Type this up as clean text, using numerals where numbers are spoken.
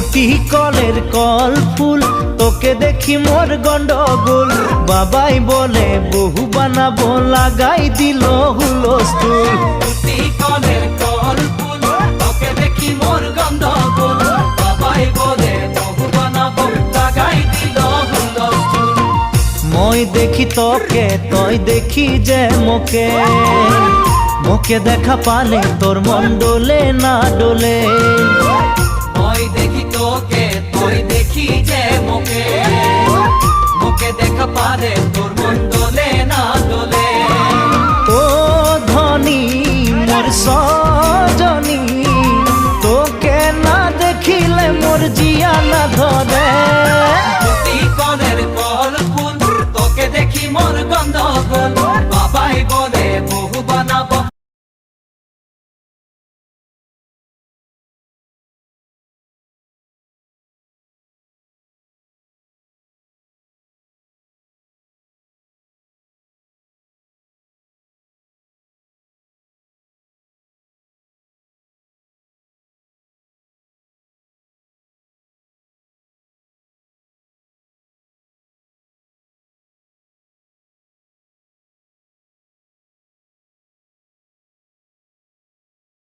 উটি কলের কল ফুল, তোকে দেখি মোর গন্ডগোল। বাবাই বলে বহু বানাবো, লাগাই দিল হুলস্থুল। উটি কলের কল ফুল, তোকে দেখি মোর গন্ডগোল। বাবাই বলে বহু বানাবো, লাগাই দিল হুলস্থুল। মই দেখি তোকে, তই দেখি যে মোকে, মোকে দেখা পালে তোর মন ডোলে না ডোলে। মই দেখি তোকে, তুই দেখি যে মোকে, মোকে দেখা পারে তোর মন দোলে না দোলে।